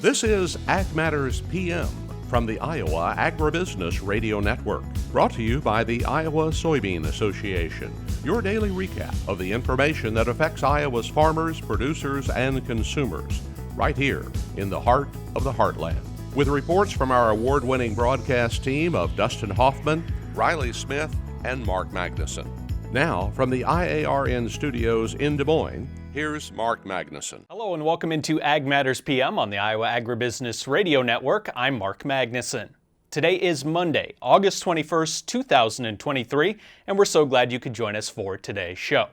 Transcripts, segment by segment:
This is Ag Matters PM from the Iowa Agribusiness Radio Network, brought to you by the Iowa Soybean Association. Your daily recap of the information that affects Iowa's farmers, producers, and consumers, right here in the heart of the heartland. With reports from our award-winning broadcast team of Dustin Hoffman, Riley Smith, and Mark Magnuson. Now, from the IARN studios in Des Moines, here's Mark Magnuson. Hello and welcome into Ag Matters PM on the Iowa Agribusiness Radio Network. I'm Mark Magnuson. Today is Monday, August 21st, 2023, and we're so glad you could join us for today's show.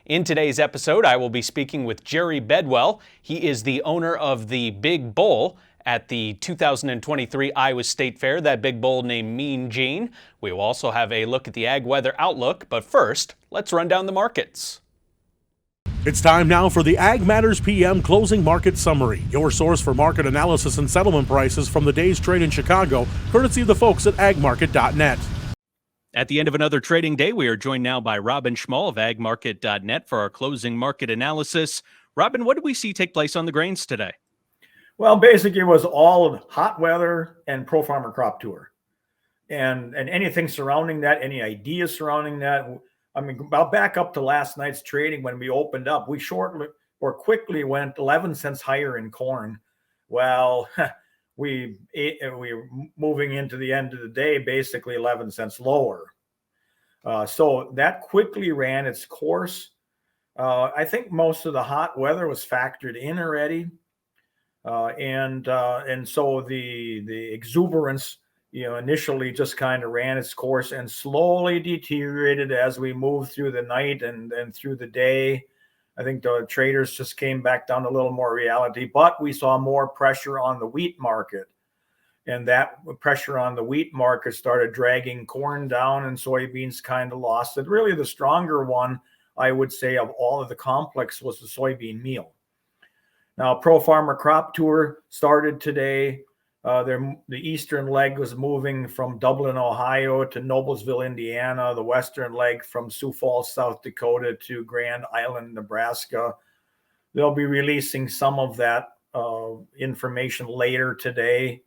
In today's episode, I will be speaking with Jerry Bedwell. He is the owner of the Big Bull at the 2023 Iowa State Fair, that big bull named Mean Gene. We will also have a look at the ag weather outlook, but first, let's run down the markets. It's time now for the Ag Matters PM Closing Market Summary, your source for market analysis and settlement prices from the day's trade in Chicago, courtesy of the folks at agmarket.net. At the end of another trading day, we are joined now by Robin Schmahl of agmarket.net for our closing market analysis. Robin, what did we see take place on the grains today? Well, basically, it was all hot weather and Pro Farmer Crop Tour, and anything surrounding that, any ideas surrounding that. I mean, I'll back up to last night's trading when we opened up. We quickly went 11 cents higher in corn. Well, we were moving into the end of the day, basically 11 cents lower. So that quickly ran its course. I think most of the hot weather was factored in already. And so the exuberance, initially just kind of ran its course and slowly deteriorated as we moved through the night and through the day. I think the traders just came back down to a little more reality, but we saw more pressure on the wheat market. And that pressure on the wheat market started dragging corn down, and soybeans kind of lost it. Really, the stronger one, I would say, of all of the complex was the soybean meal. Now, Pro Farmer Crop Tour started today. The eastern leg was moving from Dublin, Ohio to Noblesville, Indiana. The western leg from Sioux Falls, South Dakota to Grand Island, Nebraska. They'll be releasing some of that information later today,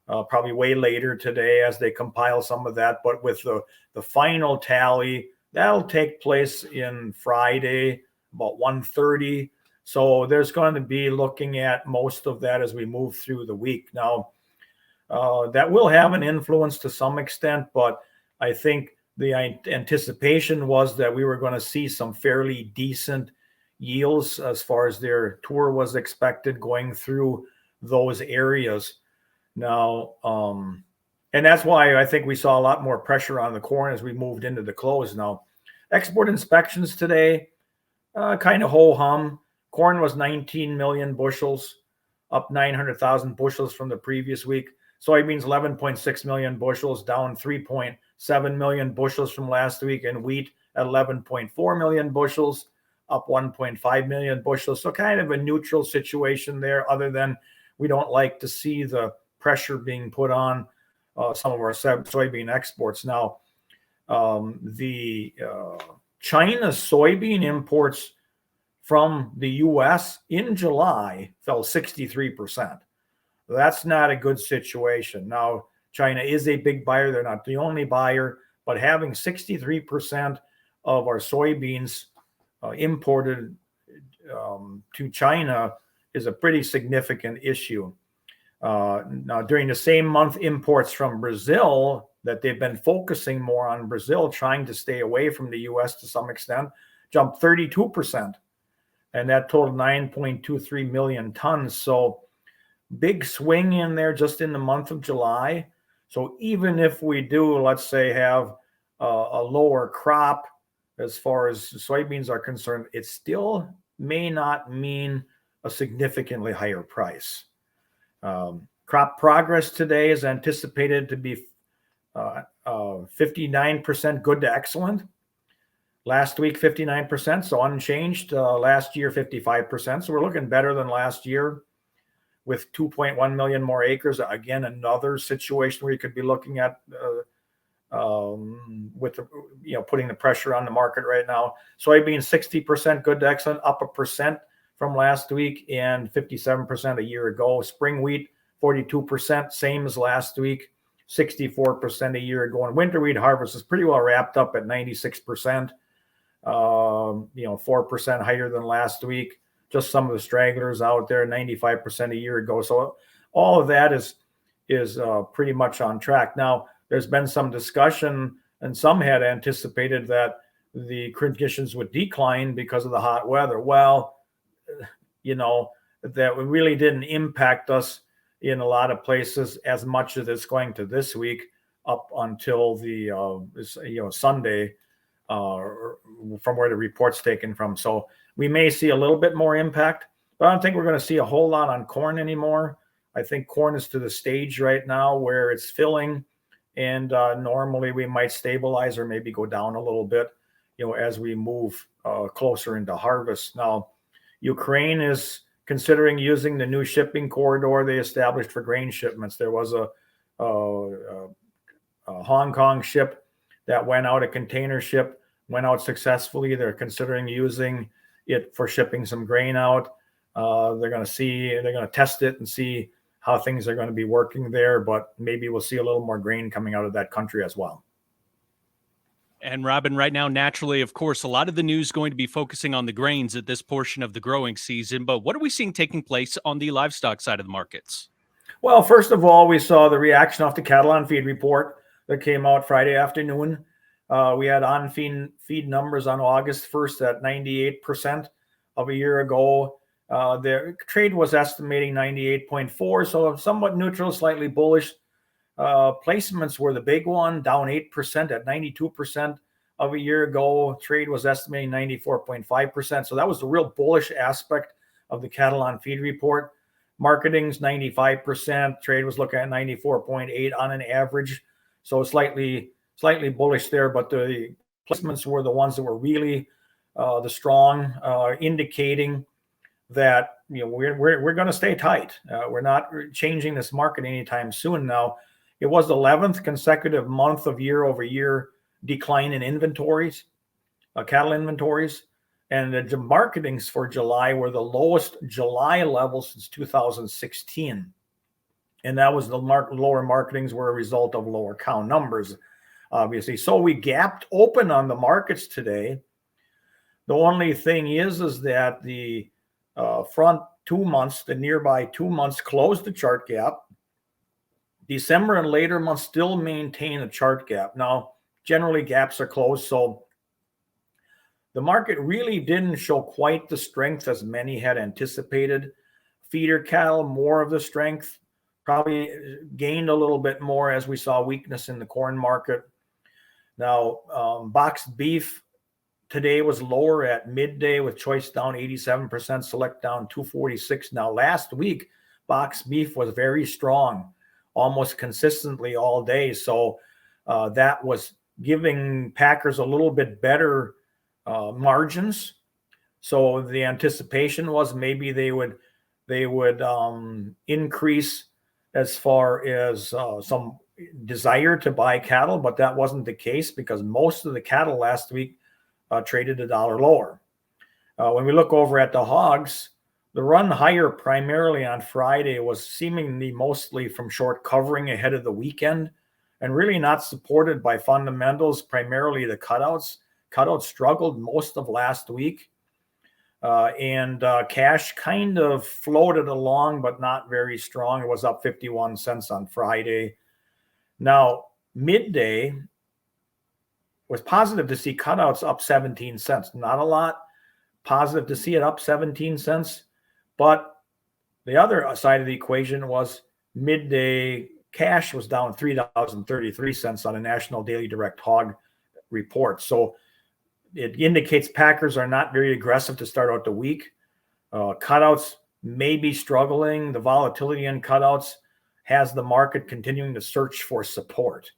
probably way later today as they compile some of that. But with the final tally, that'll take place in Friday, about 1:30. So there's going to be looking at most of that as we move through the week. Now, that will have an influence to some extent, but I think the anticipation was that we were going to see some fairly decent yields as far as their tour was expected going through those areas. Now, and that's why I think we saw a lot more pressure on the corn as we moved into the close. Now, export inspections today, kind of ho-hum. Corn was 19 million bushels, up 900,000 bushels from the previous week. Soybeans, 11.6 million bushels, down 3.7 million bushels from last week. And wheat at 11.4 million bushels, up 1.5 million bushels. So kind of a neutral situation there, other than we don't like to see the pressure being put on some of our soybean exports. Now, the China soybean imports from the U.S. in July fell 63%. That's not a good situation. Now, China is a big buyer. They're not the only buyer, but having 63% of our soybeans imported to China is a pretty significant issue. Now, during the same month, imports from Brazil, that they've been focusing more on Brazil, trying to stay away from the U.S. to some extent, jumped 32%. And that totaled 9.23 million tons. So big swing in there just in the month of July. So even if we do, let's say, have a lower crop as far as soybeans are concerned, it still may not mean a significantly higher price. Crop progress today is anticipated to be 59% good to excellent. Last week, 59%, so unchanged. Last year, 55%. So we're looking better than last year with 2.1 million more acres. Again, another situation where you could be looking at with putting the pressure on the market right now. Soybeans, 60% good to excellent, up 1% from last week and 57% a year ago. Spring wheat, 42%, same as last week, 64% a year ago. And winter wheat harvest is pretty well wrapped up at 96%, 4% higher than last week. Just some of the stragglers out there, 95% a year ago. So all of that is pretty much on track. Now, there's been some discussion, and some had anticipated that the conditions would decline because of the hot weather. Well, that really didn't impact us in a lot of places as much as it's going to this week up until the Sunday, from where the report's taken from. So we may see a little bit more impact, but I don't think we're going to see a whole lot on corn anymore. I think corn is to the stage right now where it's filling, and normally we might stabilize or maybe go down a little bit, as we move closer into harvest. Now, Ukraine is considering using the new shipping corridor they established for grain shipments. There was a Hong Kong ship that went out, a container ship went out successfully. They're considering using it for shipping some grain out. They're going to test it and see how things are going to be working there, but maybe we'll see a little more grain coming out of that country as well. And Robin, right now, naturally, of course, a lot of the news going to be focusing on the grains at this portion of the growing season. But what are we seeing taking place on the livestock side of the markets? Well, first of all, we saw the reaction off the cattle on feed report that came out Friday afternoon. We had on feed numbers on August 1st at 98% of a year ago. The trade was estimating 98.4, so somewhat neutral, slightly bullish. Placements were the big one, down 8% at 92% of a year ago. Trade was estimating 94.5%. So that was the real bullish aspect of the cattle on feed report. Marketing's 95%. Trade was looking at 94.8 on an average. So slightly bullish there, but the placements were the ones that were really the strong, indicating that we're going to stay tight. We're not changing this market anytime soon. Now, it was the 11th consecutive month of year-over-year decline in inventories, cattle inventories, and the marketings for July were the lowest July level since 2016. And that was the lower marketings were a result of lower cow numbers, obviously. So we gapped open on the markets today. The only thing is that the front 2 months, the nearby 2 months closed the chart gap. December and later months still maintain a chart gap. Now, generally gaps are closed, so the market really didn't show quite the strength as many had anticipated. Feeder cattle, more of the strength, probably gained a little bit more as we saw weakness in the corn market. Now, boxed beef today was lower at midday with choice down 87%, select down 246. Now, last week, boxed beef was very strong, almost consistently all day. So that was giving packers a little bit better margins. So the anticipation was maybe they would increase as far as some desire to buy cattle, but that wasn't the case because most of the cattle last week traded $1 lower. When we look over at the hogs, the run higher primarily on Friday was seemingly mostly from short covering ahead of the weekend and really not supported by fundamentals, primarily the cutouts. Cutouts struggled most of last week. And cash kind of floated along, but not very strong. It was up 51 cents on Friday. Now, midday was positive to see cutouts up 17 cents. Not a lot. Positive to see it up 17 cents. But the other side of the equation was midday cash was down $3.33 on a National Daily Direct Hog report. So it indicates packers are not very aggressive to start out the week. Cutouts may be struggling. The volatility in cutouts has the market continuing to search for support.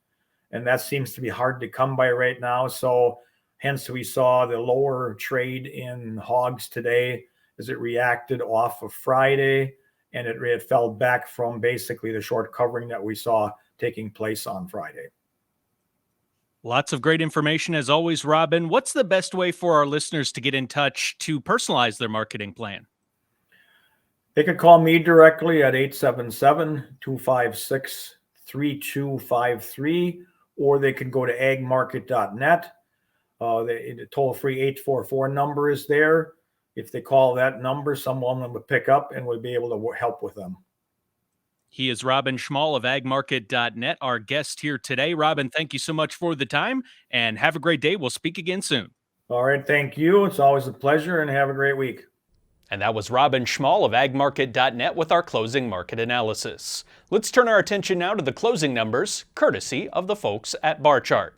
And that seems to be hard to come by right now. So hence we saw the lower trade in hogs today as it reacted off of Friday, and it fell back from basically the short covering that we saw taking place on Friday. Lots of great information as always, Robin. What's the best way for our listeners to get in touch to personalize their marketing plan? They could call me directly at 877-256-3253, or they can go to agmarket.net. The toll-free 844 number is there. If they call that number, someone would pick up and would be able to help with them. He is Robin Schmahl of agmarket.net, our guest here today. Robin, thank you so much for the time, and have a great day. We'll speak again soon. All right, thank you. It's always a pleasure, and have a great week. And that was Robin Schmahl of agmarket.net with our closing market analysis. Let's turn our attention now to the closing numbers, courtesy of the folks at Bar Chart.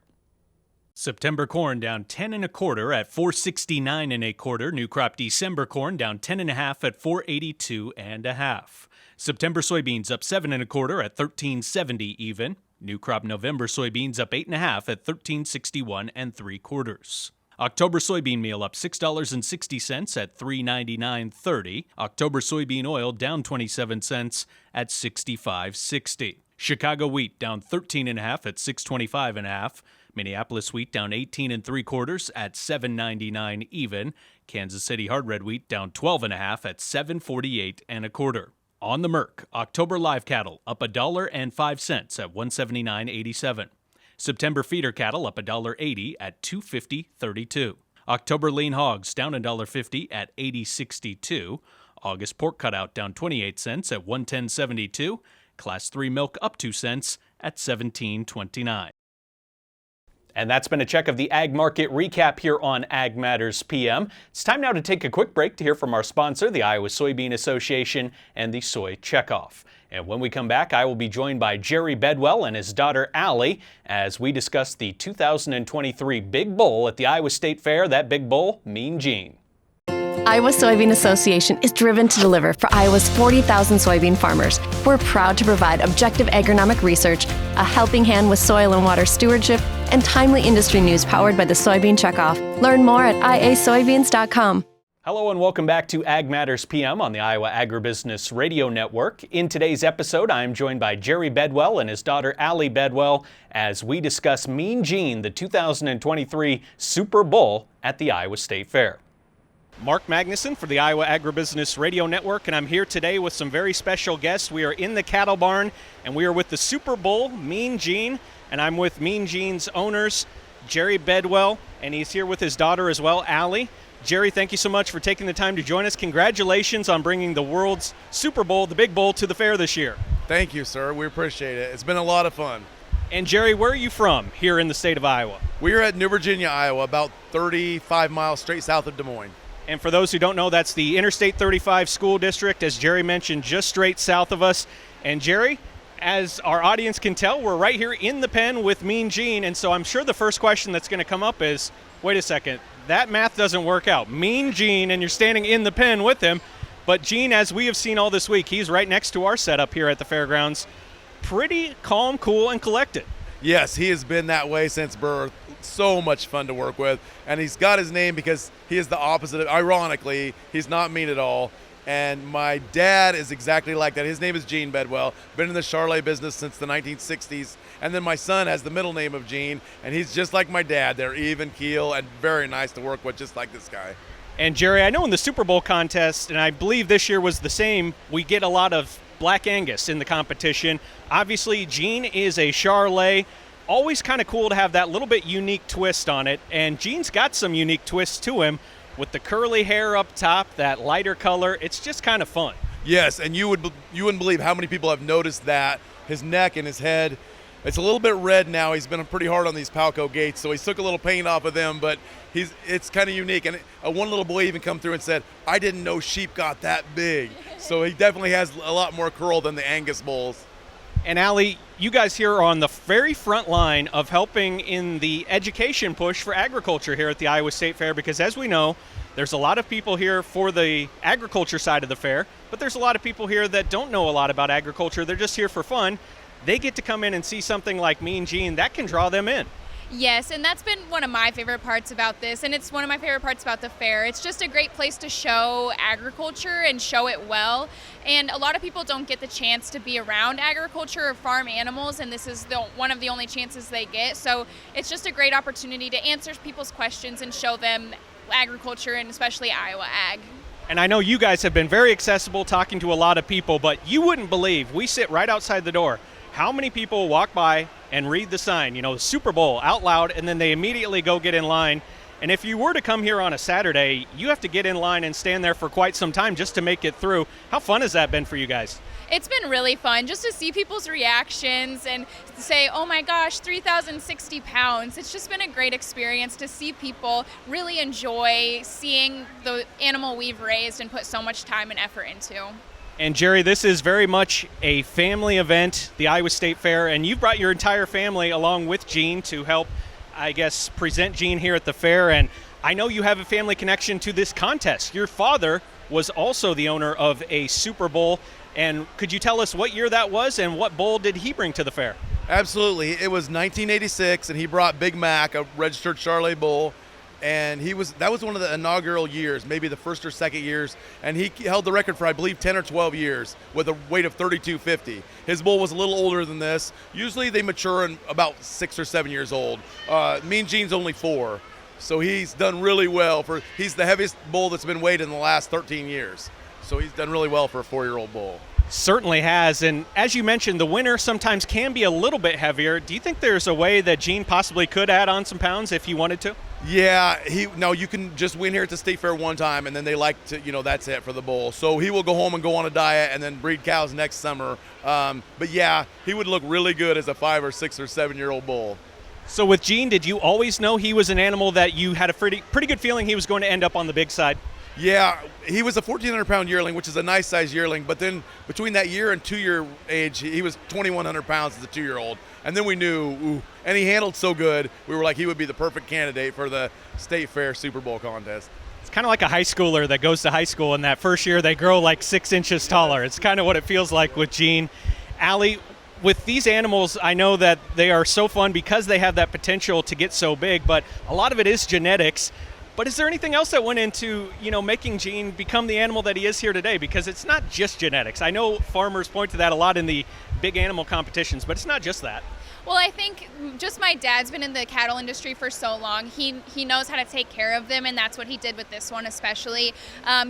September corn down 10 1/4 at 469 1/4. New crop December corn down 10 1/2 at 482 1/2. September soybeans up 7 1/4 at 1370 even. New crop November soybeans up 8 1/2 at 1361 3/4. October soybean meal up $6.60 at $3.9930. October soybean oil down 27 cents at $65.60. Chicago wheat down 13 1/2 at 625 1/2. Minneapolis wheat down 18 3/4 at 7.99 even. Kansas City hard red wheat down 12 1/2 at 7.48 1/4. On the Merc, October live cattle up $1.05 at 179.87. September feeder cattle up $1.80 at 250.32. October lean hogs down $1.50 at 80.62. August pork cutout down 28 cents at 110.72. Class 3 milk up 2 cents at 17.29. And that's been a check of the Ag Market Recap here on Ag Matters PM. It's time now to take a quick break to hear from our sponsor, the Iowa Soybean Association and the Soy Checkoff. And when we come back, I will be joined by Jerry Bedwell and his daughter Ally as we discuss the 2023 Big Bull at the Iowa State Fair. That Big Bull, Mean Gene. Iowa Soybean Association is driven to deliver for Iowa's 40,000 soybean farmers. We're proud to provide objective agronomic research, a helping hand with soil and water stewardship, and timely industry news powered by the Soybean Checkoff. Learn more at iasoybeans.com. Hello and welcome back to Ag Matters PM on the Iowa Agribusiness Radio Network. In today's episode, I am joined by Jerry Bedwell and his daughter Ally Bedwell as we discuss Mean Gene, the 2023 Super Bull at the Iowa State Fair. Mark Magnuson for the Iowa Agribusiness Radio Network, and I'm here today with some very special guests. We are in the cattle barn, and we are with the Super Bull, Mean Gene, and I'm with Mean Gene's owners, Jerry Bedwell, and he's here with his daughter as well, Ally. Jerry, thank you so much for taking the time to join us. Congratulations on bringing the world's Super Bowl, the Big Bull, to the fair this year. Thank you, sir. We appreciate it. It's been a lot of fun. And Jerry, where are you from here in the state of Iowa? We're at New Virginia, Iowa, about 35 miles straight south of Des Moines. And for those who don't know, that's the Interstate 35 school district, as Jerry mentioned, just straight south of us. And Jerry, as our audience can tell, we're right here in the pen with Mean Gene. And so I'm sure the first question that's going to come up is, wait a second, that math doesn't work out. Mean Gene, and you're standing in the pen with him. But Gene, as we have seen all this week, he's right next to our setup here at the fairgrounds. Pretty calm, cool, and collected. Yes, he has been that way since birth. So much fun to work with. And he's got his name because he is the opposite of, ironically, he's not mean at all. And my dad is exactly like that. His name is Gene Bedwell. Been in the Charlet business since the 1960s. And then my son has the middle name of Gene, and he's just like my dad. They're even keel and very nice to work with, just like this guy. And Jerry, I know in the Super Bowl contest, and I believe this year was the same, we get a lot of Black Angus in the competition. Obviously, Gene is a Charlet. Always kind of cool to have that little bit unique twist on it. And Gene's got some unique twists to him with the curly hair up top, that lighter color. It's just kind of fun. Yes, and you wouldn't believe how many people have noticed that. His neck and his head, it's a little bit red now. He's been pretty hard on these Palco gates, so he took a little paint off of them, but it's kind of unique. And one little boy even come through and said, I didn't know sheep got that big. So he definitely has a lot more curl than the Angus bulls. And Ally, you guys here are on the very front line of helping in the education push for agriculture here at the Iowa State Fair, because as we know, there's a lot of people here for the agriculture side of the fair, but there's a lot of people here that don't know a lot about agriculture. They're just here for fun. They get to come in and see something like Mean Gene that can draw them in. Yes, and that's been one of my favorite parts about this, and it's one of my favorite parts about the fair. It's just a great place to show agriculture and show it well, and a lot of people don't get the chance to be around agriculture or farm animals, and this is one of the only chances they get. So it's just a great opportunity to answer people's questions and show them agriculture and especially Iowa ag. And I know you guys have been very accessible talking to a lot of people, but you wouldn't believe, we sit right outside the door, how many people walk by and read the sign, the Super Bowl out loud, and then they immediately go get in line. And if you were to come here on a Saturday, you have to get in line and stand there for quite some time just to make it through. How fun has that been for you guys? It's been really fun just to see people's reactions and say, oh my gosh, 3,060 pounds. It's just been a great experience to see people really enjoy seeing the animal we've raised and put so much time and effort into. And Jerry, this is very much a family event, the Iowa State Fair, and you've brought your entire family along with Gene to help, I guess, present Gene here at the fair. And I know you have a family connection to this contest. Your father was also the owner of a Super Bowl. And could you tell us what year that was and what bull did he bring to the fair? Absolutely. It was 1986, and he brought Big Mac, a registered Charolais bull. And that was one of the inaugural years, maybe the first or second years, and he held the record for, I believe, 10 or 12 years with a weight of 3250. His bull was a little older than this. Usually they mature in about 6 or 7 years old. Mean Gene's only 4, so he's done really well. He's the heaviest bull that's been weighed in the last 13 years, so he's done really well for a 4-year-old bull. Certainly has, and as you mentioned, the winner sometimes can be a little bit heavier. Do you think there's a way that Gene possibly could add on some pounds if he wanted to? Yeah, you can just win here at the State Fair one time, and then they like to, that's it for the bull. So he will go home and go on a diet and then breed cows next summer. But yeah, he would look really good as a 5 or 6 or 7-year-old bull. So with Gene, did you always know he was an animal that you had a pretty good feeling he was going to end up on the big side? Yeah, he was a 1,400-pound yearling, which is a nice-sized yearling. But then between that year and 2-year age, he was 2,100 pounds as a 2-year-old. And then we knew, and he handled so good, we were like he would be the perfect candidate for the State Fair Super Bowl contest. It's kind of like a high schooler that goes to high school, and that first year they grow like 6 inches taller. It's kind of what it feels like with Gene. Allie, with these animals, I know that they are so fun because they have that potential to get so big, but a lot of it is genetics. But is there anything else that went into, making Gene become the animal that he is here today? Because it's not just genetics. I know farmers point to that a lot in the big animal competitions, but it's not just that. Well, I think just my dad's been in the cattle industry for so long. He knows how to take care of them, and that's what he did with this one especially.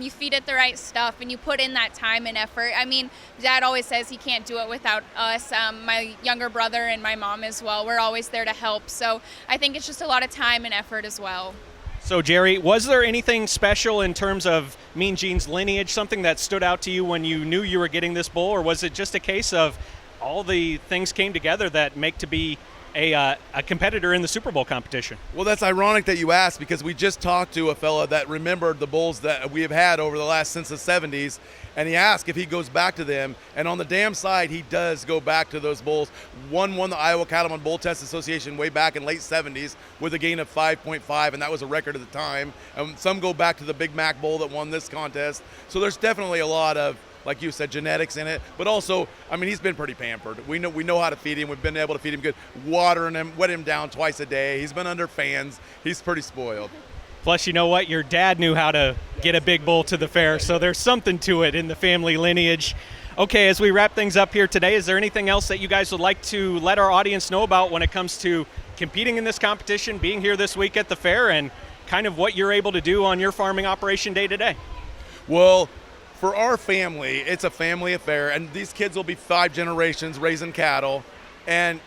You feed it the right stuff, and you put in that time and effort. I mean, Dad always says he can't do it without us. My younger brother and my mom as well. We're always there to help. So I think it's just a lot of time and effort as well. So, Jerry, was there anything special in terms of Mean Gene's lineage, something that stood out to you when you knew you were getting this bull, or was it just a case of all the things came together that make to be a competitor in the Super Bowl competition? Well, that's ironic that you asked, because we just talked to a fella that remembered the bulls that we have had over the last since the 70s, and he asked if he goes back to them, and on the damn side, he does go back to those bulls. One won the Iowa Cattlemen Bull Test Association way back in late 70s with a gain of 5.5, and that was a record at the time. And some go back to the Big Mac bull that won this contest. So there's definitely a lot of, like you said, genetics in it, but also, I mean, he's been pretty pampered. We know how to feed him. We've been able to feed him good, watering him, wet him down twice a day. He's been under fans. He's pretty spoiled. Plus, you know what? Your dad knew how to get a big bull to the fair, so there's something to it in the family lineage. Okay, as we wrap things up here today, is there anything else that you guys would like to let our audience know about when it comes to competing in this competition, being here this week at the fair, and kind of what you're able to do on your farming operation day to day? Well, for our family, it's a family affair, and these kids will be 5 generations raising cattle, and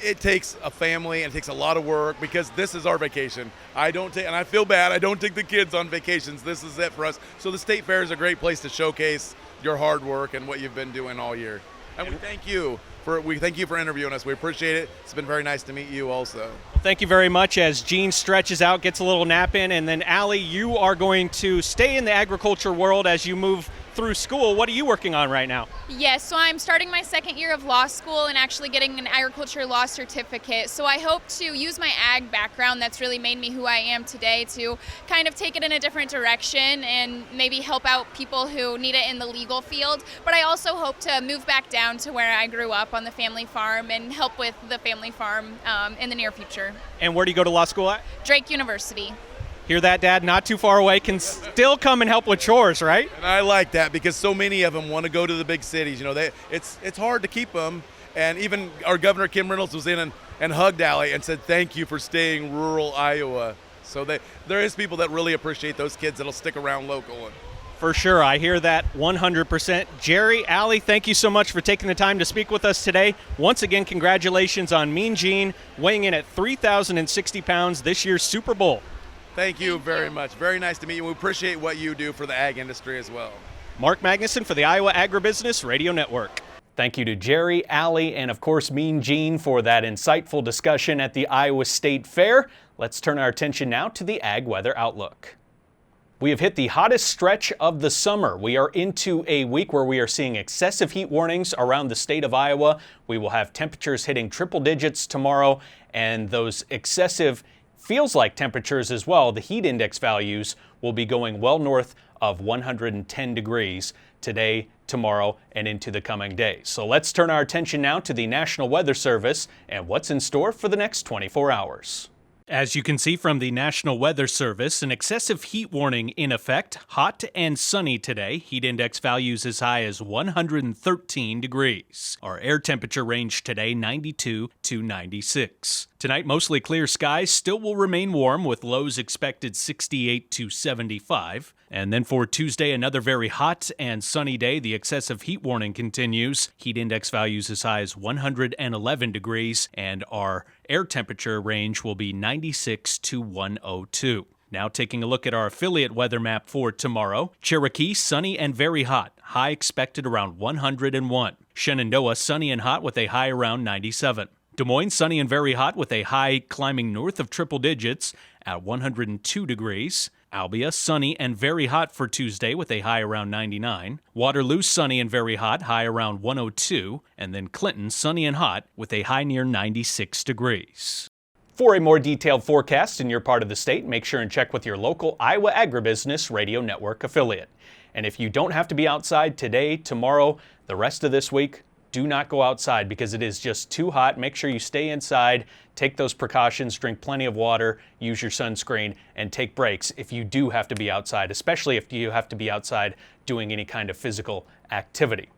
it takes a family and it takes a lot of work, because this is our vacation. And I feel bad, I don't take the kids on vacations. This is it for us. So the State Fair is a great place to showcase your hard work and what you've been doing all year. And we thank you for interviewing us. We appreciate it. It's been very nice to meet you also. Well, thank you very much. As Gene stretches out, gets a little nap in, and then Allie, you are going to stay in the agriculture world as you move through school. What are you working on right now? Yes, so I'm starting my second year of law school and actually getting an agriculture law certificate. So I hope to use my ag background that's really made me who I am today to kind of take it in a different direction and maybe help out people who need it in the legal field. But I also hope to move back down to where I grew up on the family farm and help with the family farm in the near future. And where do you go to law school at? Drake University. Hear that, Dad? Not too far away, can still come and help with chores, right? And I like that, because so many of them want to go to the big cities. It's hard to keep them. And even our Governor Kim Reynolds was in and hugged Allie and said, thank you for staying rural Iowa. So there is people that really appreciate those kids that'll stick around local. For sure, I hear that 100%. Jerry, Ally, thank you so much for taking the time to speak with us today. Once again, congratulations on Mean Gene weighing in at 3,060 pounds this year's Super Bowl. Thank you very much. Very nice to meet you. We appreciate what you do for the ag industry as well. Mark Magnuson for the Iowa Agribusiness Radio Network. Thank you to Jerry, Ally, and of course Mean Gene for that insightful discussion at the Iowa State Fair. Let's turn our attention now to the ag weather outlook. We have hit the hottest stretch of the summer. We are into a week where we are seeing excessive heat warnings around the state of Iowa. We will have temperatures hitting triple digits tomorrow, and those excessive feels like temperatures as well. The heat index values will be going well north of 110 degrees today, tomorrow, and into the coming days. So let's turn our attention now to the National Weather Service and what's in store for the next 24 hours. As you can see from the National Weather Service, an excessive heat warning in effect. Hot and sunny today. Heat index values as high as 113 degrees. Our air temperature range today 92 to 96. Tonight, mostly clear skies. Still will remain warm with lows expected 68 to 75. And then for Tuesday, another very hot and sunny day. The excessive heat warning continues. Heat index values as high as 111 degrees, and our air temperature range will be 96 to 102. Now taking a look at our affiliate weather map for tomorrow. Cherokee, sunny and very hot. High expected around 101. Shenandoah, sunny and hot with a high around 97. Des Moines, sunny and very hot with a high climbing north of triple digits at 102 degrees. Albia, sunny and very hot for Tuesday with a high around 99. Waterloo, sunny and very hot, high around 102. And then Clinton, sunny and hot with a high near 96 degrees. For a more detailed forecast in your part of the state, make sure and check with your local Iowa Agribusiness Radio Network affiliate. And if you don't have to be outside today, tomorrow, the rest of this week, do not go outside because it is just too hot. Make sure you stay inside, take those precautions, drink plenty of water, use your sunscreen, and take breaks if you do have to be outside, especially if you have to be outside doing any kind of physical activity.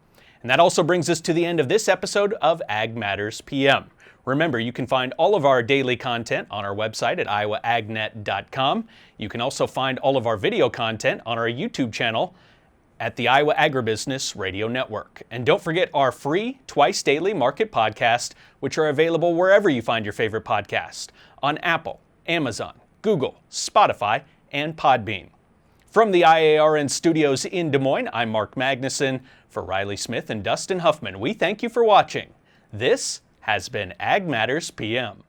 And that also brings us to the end of this episode of Ag Matters PM. Remember, you can find all of our daily content on our website at iowaagnet.com. You can also find all of our video content on our YouTube channel at the Iowa Agribusiness Radio Network. And don't forget our free twice daily market podcast, which are available wherever you find your favorite podcast, on Apple, Amazon, Google, Spotify, and Podbean. From the IARN studios in Des Moines, I'm Mark Magnuson. For Riley Smith and Dustin Huffman, we thank you for watching. This has been Ag Matters PM.